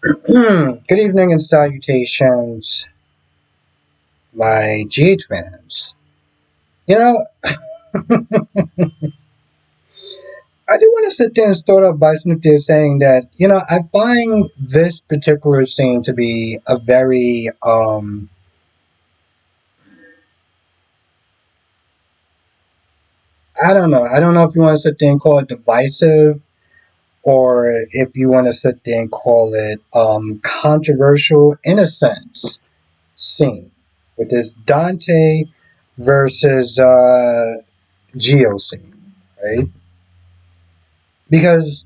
Good evening and salutations, my GH fans. You know, I do want to sit there and start off by simply saying that, I find this particular scene to be a very, I don't know. I don't know if you want to sit there and call it divisive or if you want to sit there and call it controversial in a sense scene with this Dante versus Gio scene, right? Because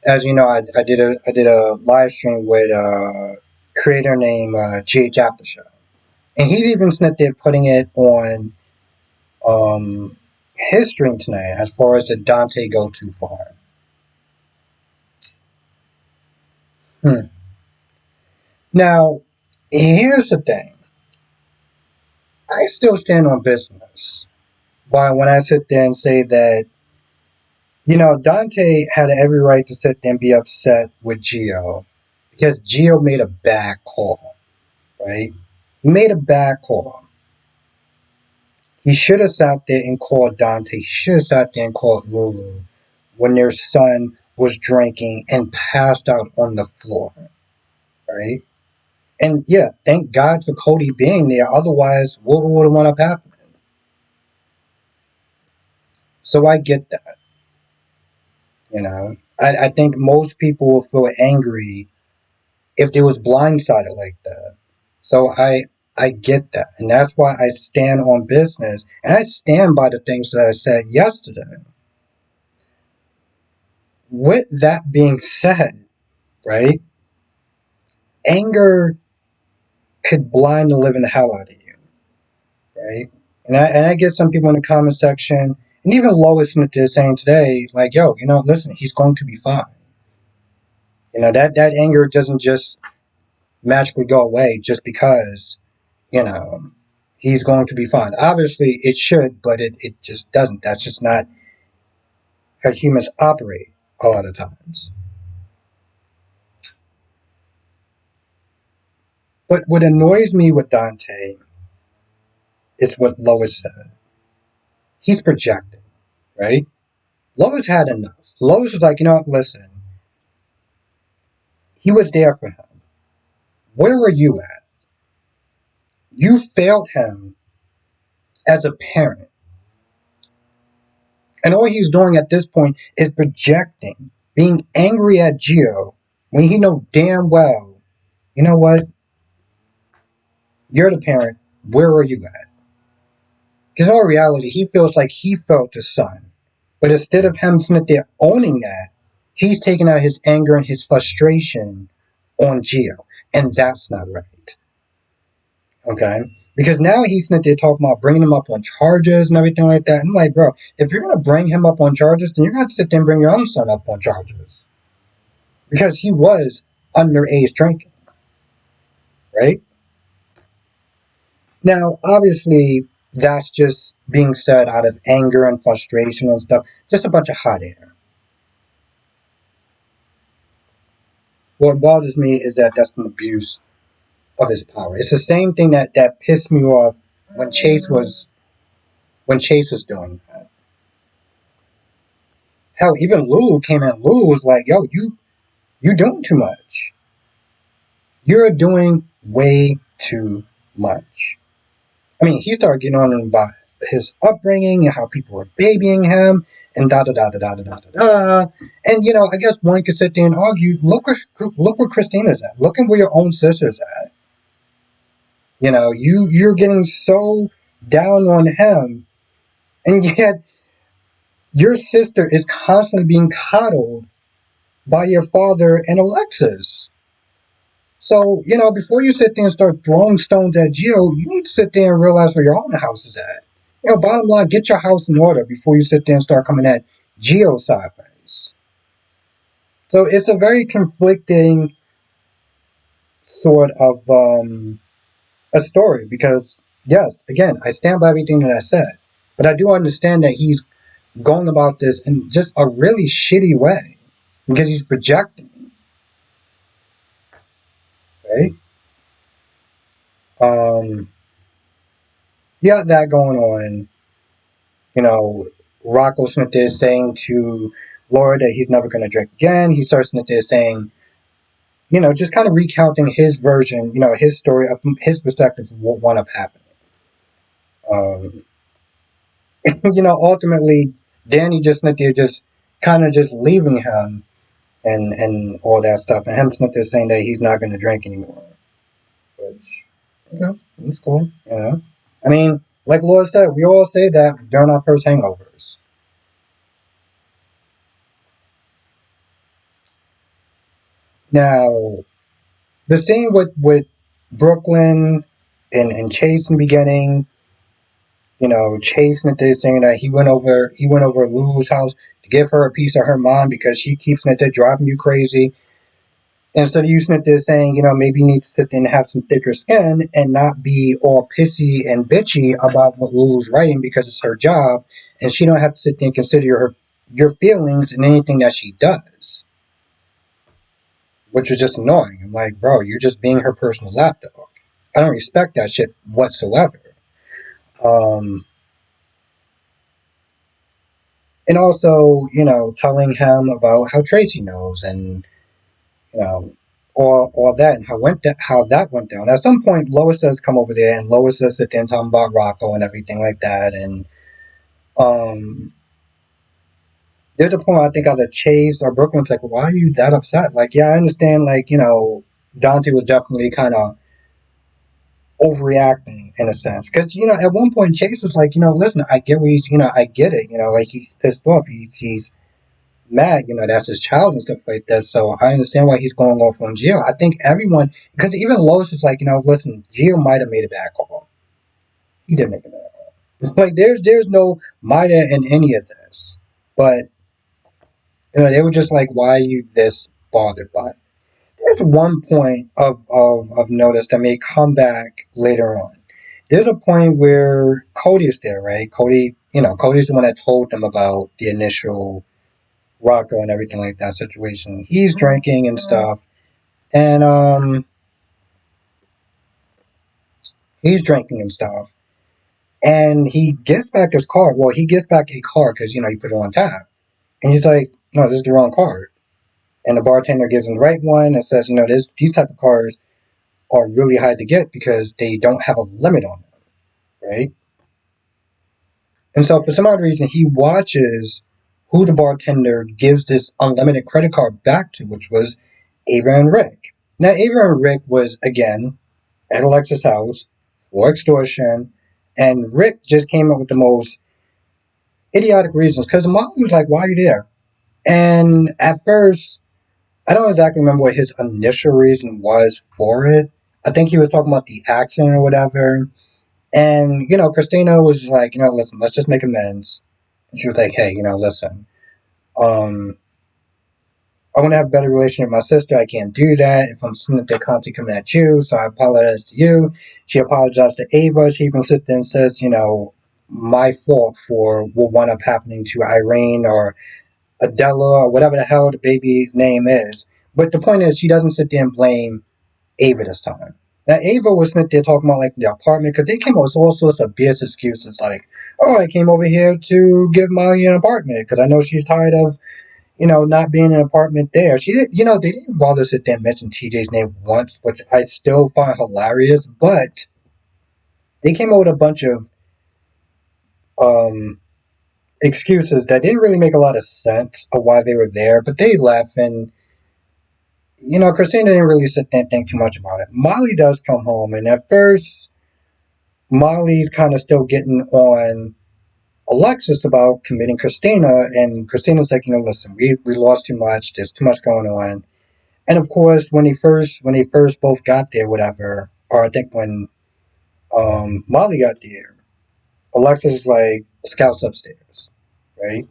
as you know, I did a live stream with a creator named GH Aftershow, and he's even snipped there putting it on his stream tonight. As far as did Dante go too far? Hmm. Now, here's the thing. I still stand on business. But when I sit there and say that, Dante had every right to sit there and be upset with Gio because Gio made a bad call, right? He made a bad call. He should have sat there and called Dante. He should have sat there and called Lulu when their son was drinking and passed out on the floor, right? And yeah, thank God for Cody being there. Otherwise, what would have wound up happening? So I get that, I think most people will feel angry if they was blindsided like that. So I get that. And that's why I stand on business. And I stand by the things that I said yesterday. With that being said, right? Anger could blind the living hell out of you, right? And I get some people in the comment section, and even Lois Smith is saying today, like, yo, listen, he's going to be fine. That anger doesn't just magically go away just because, you know, he's going to be fine. Obviously, it should, but it just doesn't. That's just not how humans operate a lot of times. But what annoys me with Dante is what Lois said. He's projecting, right? Lois had enough. Lois was like, listen, he was there for him. Where were you at? You failed him as a parent. And all he's doing at this point is projecting, being angry at Gio when he know damn well, you know what? You're the parent. Where are you at? Because in all reality, he feels like he felt his son. But instead of him sitting there owning that, he's taking out his anger and his frustration on Gio. And that's not right. Okay? Because now he's sitting there talking about bringing him up on charges and everything like that. I'm like, bro, if you're going to bring him up on charges, then you're going to have to sit there and bring your own son up on charges. Because he was underage drinking. Right? Now, obviously, that's just being said out of anger and frustration and stuff. Just a bunch of hot air. What bothers me is that that's an abuse of his power. It's the same thing that pissed me off when Chase was doing that. Hell, even Lulu came in. Lulu was like, "Yo, you doing too much. You're doing way too much." I mean, he started getting on about his upbringing and how people were babying him and da da da da da da da da. And I guess one could sit there and argue, look where Christina's at. Look at where your own sister's at. You're getting so down on him, and yet your sister is constantly being coddled by your father and Alexis. So, before you sit there and start throwing stones at Gio, you need to sit there and realize where your own house is at. Bottom line, get your house in order before you sit there and start coming at Gio sideways. So it's a very conflicting sort of a story because, yes, again, I stand by everything that I said. But I do understand that he's going about this in just a really shitty way because he's projecting. right? Um, you got that going on. You know, Rocco Smith is saying to Laura that he's never going to drink again. He starts Smith is saying, just kind of recounting his version, his story of his perspective of what wound up happening. Um, ultimately, Danny just Smith is just kind of just leaving him and all that stuff, and him Smith is saying that he's not going to drink anymore, which, it's cool. I mean, like Laura said, we all say that during our first hangovers. Now, the scene with Brooklyn and Chase in the beginning, Chase Smith saying that he went over Lulu's house to give her a piece of her mind because she keeps Smith driving you crazy. Instead of you Smith saying, maybe you need to sit there and have some thicker skin and not be all pissy and bitchy about what Lulu's writing because it's her job and she don't have to sit there and consider your feelings in anything that she does. Which was just annoying. I'm like, bro, you're just being her personal lapdog. I don't respect that shit whatsoever. Um, and also, telling him about how Tracy knows and you know all that and how that went down. At some point, Lois says come over there, and Lois says sit there and talking about Rocco and everything like that. And um, there's a point I think either Chase or Brooklyn's like, why are you that upset? Like, yeah, I understand. Like, Dante was definitely kind of overreacting in a sense because at one point Chase was like, listen, I get what he's, I get it, like he's pissed off, he's mad, that's his child and stuff like that. So I understand why he's going off on Gio. I think everyone, because even Lois is like, listen, Gio might have made a bad call. He did make a bad call. Like there's no might in any of this, but they were just like, why are you this bothered by it? There's one point of notice that may come back later on. There's a point where Cody is there, right? Cody, Cody's the one that told them about the initial Rocco and everything like that situation. He's drinking and stuff, and he's drinking and stuff, and he gets back his card. Well, he gets back a card because he put it on tap, and he's like, "No, this is the wrong card." And the bartender gives him the right one and says, these type of cards are really hard to get because they don't have a limit on them, right? And so for some odd reason, he watches who the bartender gives this unlimited credit card back to, which was Ava and Rick. Now, Ava and Rick was, again, at Alexa's house for extortion, and Rick just came up with the most idiotic reasons because Molly was like, why are you there? And at first, I don't exactly remember what his initial reason was for it. I think he was talking about the accident or whatever. And, Christina was like, listen, let's just make amends. And she was like, hey, listen, um, I want to have a better relationship with my sister. I can't do that if I'm seeing that they're constantly coming at you. So I apologize to you. She apologized to Ava. She even sits there and says, my fault for what wound up happening to Irene or Adela or whatever the hell the baby's name is. But the point is, she doesn't sit there and blame Ava this time. Now, Ava was sitting there talking about like the apartment because they came up with all sorts of BS excuses like, oh, I came over here to give Molly an apartment because I know she's tired of, not being in an apartment there. She did, they didn't bother to sit there and mention TJ's name once, which I still find hilarious, but they came up with a bunch of um, excuses that didn't really make a lot of sense of why they were there, but they left and Christina didn't really sit there and think too much about it. Molly does come home, and at first, Molly's kind of still getting on Alexis about committing Christina, and Christina's like, listen, we lost too much. There's too much going on. And of course, when they first both got there, whatever, or I think when Molly got there, Alexis is like, scouts upstairs, right?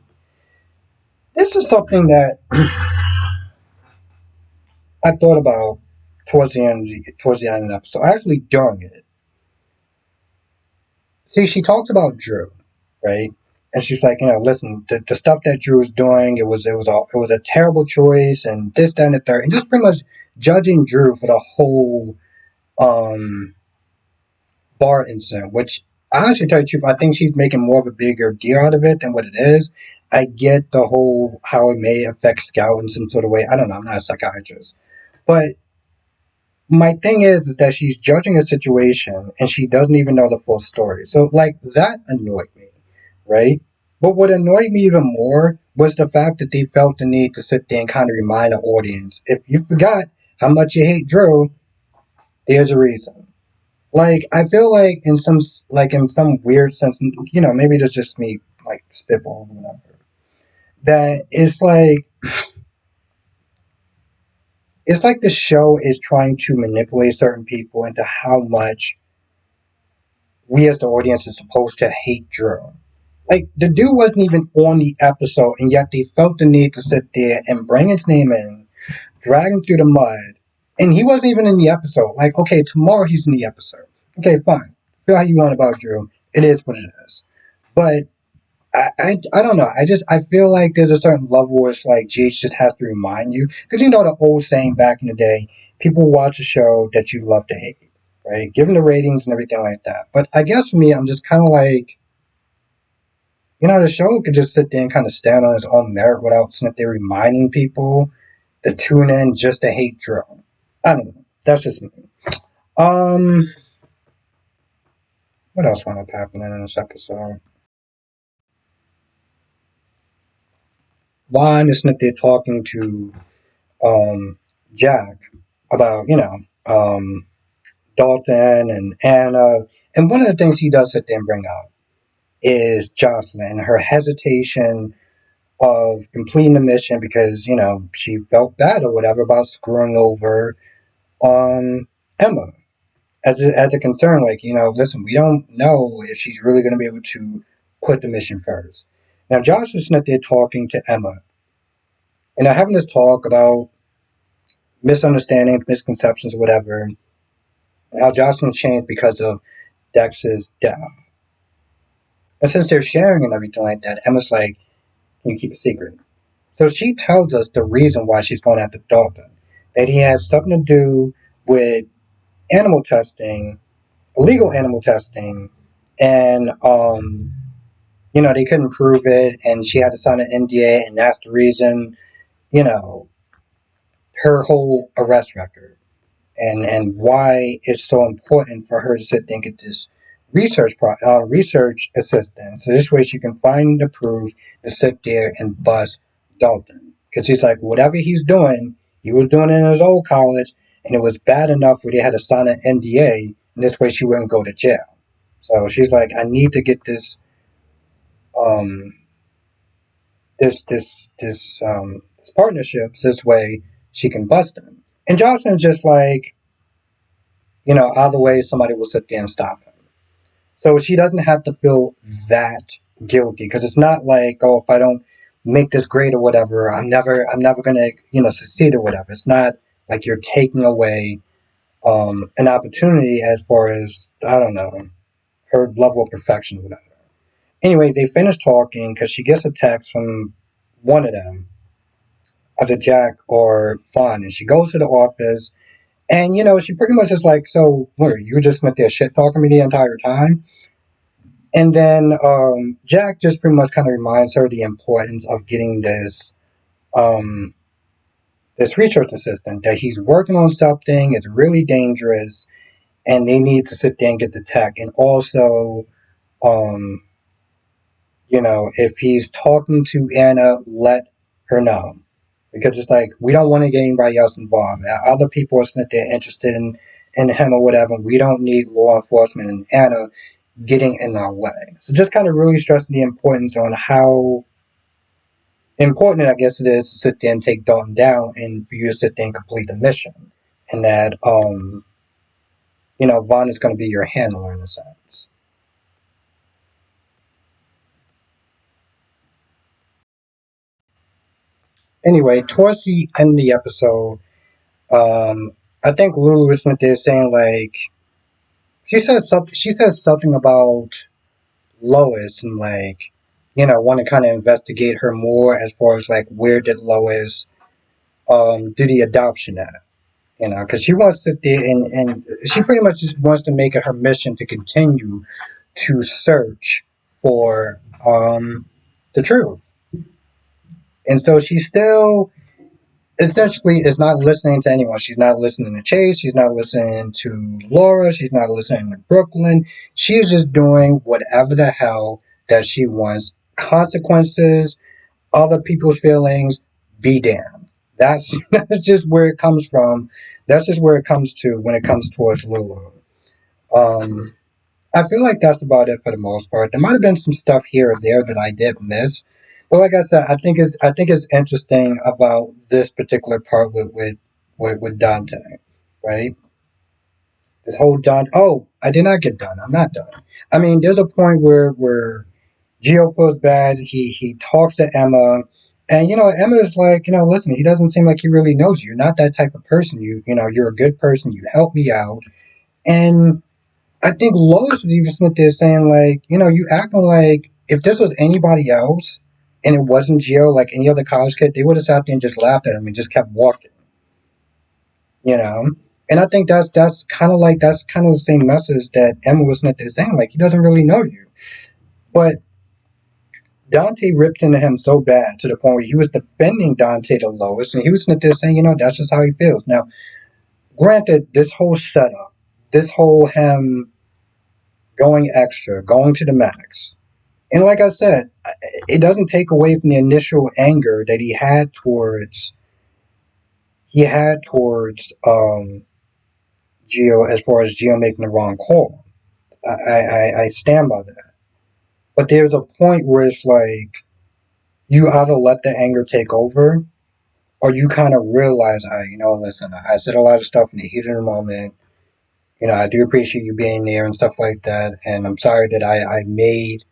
This is something that I thought about towards the end of the episode. Actually, during it, see, she talks about Drew, right? And she's like, listen, the stuff that Drew was doing, it was a terrible choice, and this, that, and the third, and just pretty much judging Drew for the whole um bar incident, which I actually tell you the truth, I think she's making more of a bigger deal out of it than what it is. I get the whole how it may affect Scout in some sort of way. I don't know, I'm not a psychiatrist. But my thing is that she's judging a situation and she doesn't even know the full story. So like that annoyed me, right? But what annoyed me even more was the fact that they felt the need to sit there and kind of remind the audience, if you forgot how much you hate Drew, there's a reason. Like I feel like in some weird sense, maybe that's just me like spitball or whatever. That it's like the show is trying to manipulate certain people into how much we as the audience is supposed to hate Drew. Like the dude wasn't even on the episode, and yet they felt the need to sit there and bring his name in, drag him through the mud, and he wasn't even in the episode. Like, okay, tomorrow he's in the episode. Okay, fine. Feel how you want about Drew. It is what it is. But I don't know. I feel like there's a certain level where it's like GH just has to remind you because you know the old saying back in the day, people watch a show that you love to hate, right? Given the ratings and everything like that. But I guess for me, I'm just kind of like, the show could just sit there and kind of stand on its own merit without sitting there reminding people to tune in just to hate Drew. I don't know. That's just me. Um, what else wound up happening in this episode? Vaughn is sitting there talking to Jack about, Dalton and Anna. And one of the things he does sit there and bring up is Jocelyn, her hesitation of completing the mission because, she felt bad or whatever about screwing over Emma. As a concern, like, listen, we don't know if she's really going to be able to put the mission first. Now, Josh is sitting there talking to Emma, and they're having this talk about misunderstandings, misconceptions, or whatever, and how Jocelyn changed because of Dex's death. And since they're sharing and everything like that, Emma's like, can you keep a secret? So she tells us the reason why she's going after Dalton. That he has something to do with animal testing, illegal animal testing, and they couldn't prove it, and she had to sign an NDA, and that's the reason, you know, her whole arrest record. And why it's so important for her to sit there and get this research assistant, so this way she can find the proof to sit there and bust Dalton, because he's like whatever he's doing, he was doing it in his old college, and it was bad enough where they had to sign an NDA, and this way she wouldn't go to jail. So she's like, I need to get um this partnership, so this way she can bust him. And Jocelyn's just like, either way, somebody will sit there and stop him. So she doesn't have to feel that guilty because it's not like, oh, if I don't make this great or whatever, I'm never gonna, succeed or whatever. It's not like you're taking away an opportunity as far as, I don't know, her level of perfection or whatever. Anyway, they finish talking because she gets a text from one of them, either Jack or Fawn, and she goes to the office. And she pretty much is like, so what? You were just sitting there shit talking me the entire time. And then Jack just pretty much kind of reminds her the importance of getting um, this research assistant, that he's working on something, it's really dangerous, and they need to sit there and get the tech. And also, um, if he's talking to Anna, let her know. Because it's like, we don't want to get anybody else involved. Other people are sitting there interested in him or whatever. We don't need law enforcement and Anna getting in our way. So just kind of really stressing the importance on how important, I guess, it is to sit there and take Dalton down and for you to sit there and complete the mission. And that, Vaughn is going to be your handler in a sense. Anyway, towards the end of the episode, I think Lulu was sitting there saying, like, she said something about Lois and, like, want to kind of investigate her more as far as like where did Lois do the adoption at. Because she wants to, and she pretty much just wants to make it her mission to continue to search for the truth. And so she still essentially is not listening to anyone. She's not listening to Chase. She's not listening to Laura. She's not listening to Brooklyn. She's just doing whatever the hell that she wants. Consequences, other people's feelings, be damned. That's that's just where it comes from. That's just where it comes to when it comes towards Lulu. Um, I feel like that's about it for the most part. There might have been some stuff here or there that I did miss, but like I said, I think it's interesting about this particular part with Dante, right? This whole Dante. Oh, I did not get done. I'm not done. I mean, there's a point where Gio feels bad. He talks to Emma, and Emma is like, listen, he doesn't seem like he really knows you. You're not that type of person. You're a good person. You help me out, and I think Lois was even sitting there saying, like, you acting like if this was anybody else and it wasn't Gio, like any other college kid, they would have sat there and just laughed at him and just kept walking, you know? And I think that's kind of the same message that Emma was sitting there saying, like, he doesn't really know you. But Dante ripped into him so bad to the point where he was defending Dante to Lois, and he was sitting there saying, that's just how he feels. Now, granted, this whole setup, this whole him going extra, going to the max, and like I said, it doesn't take away from the initial anger that he had towards Gio, as far as Gio making the wrong call. I stand by that. But there's a point where it's like you either let the anger take over, or you kind of realize, listen, I said a lot of stuff in the heat of the moment. I do appreciate you being there and stuff like that, and I'm sorry that I made,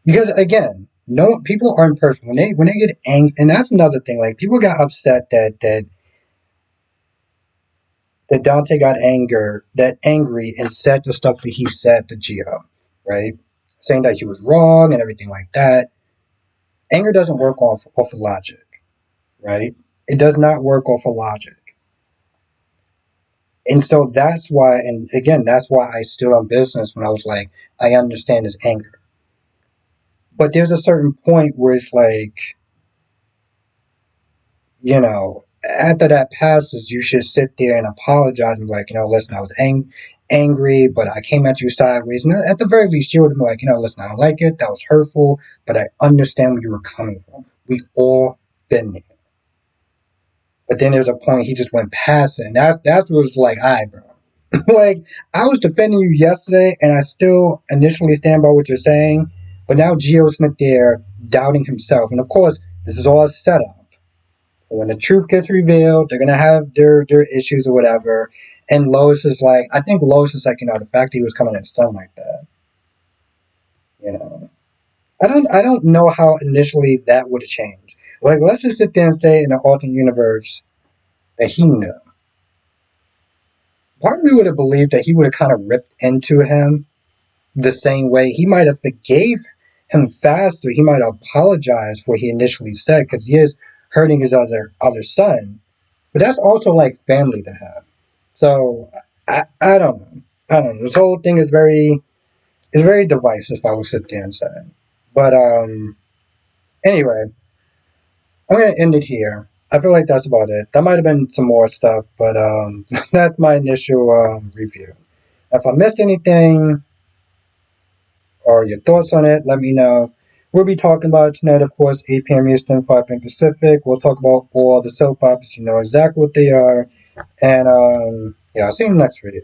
because again, no, people aren't perfect. When they get angry, and that's another thing. Like, people got upset that Dante got angry and said the stuff that he said to Gio, right? Saying that he was wrong and everything like that. Anger doesn't work off of logic, right? It does not work off of logic. And so that's why, and again, that's why I stood on business when I was like, I understand his anger. But there's a certain point where it's like, after that passes, you should sit there and apologize and be like, listen, I was angry, but I came at you sideways. And at the very least, you would be like, listen, I don't like it. That was hurtful, but I understand where you were coming from. We all been there. But then there's a point he just went past it. And that's what it was like, all right, bro. Like, I was defending you yesterday, and I still initially stand by what you're saying. But now Gio Smith there doubting himself. And of course, this is all a setup. So when the truth gets revealed, they're gonna have their issues or whatever. And Lois is like, I think Lois is like, the fact that he was coming at his son like that. You know, I don't know how initially that would have changed. Like, let's just sit there and say in an alternate universe that he knew. Part of me would have believed that he would have kind of ripped into him the same way. He might have forgave him faster. He might have apologized for what he initially said, because he is hurting his other son. But that's also like family to him. So I don't know. I don't know. This whole thing is very divisive, I would sit there and say. But anyway, I'm gonna end it here. I feel like that's about it. That might have been some more stuff, but that's my initial review. If I missed anything or your thoughts on it, let me know. We'll be talking about it tonight, of course, 8 p.m. Eastern, 5 p.m. Pacific. We'll talk about all the soap operas. You know exactly what they are. And yeah, I'll see you in the next video.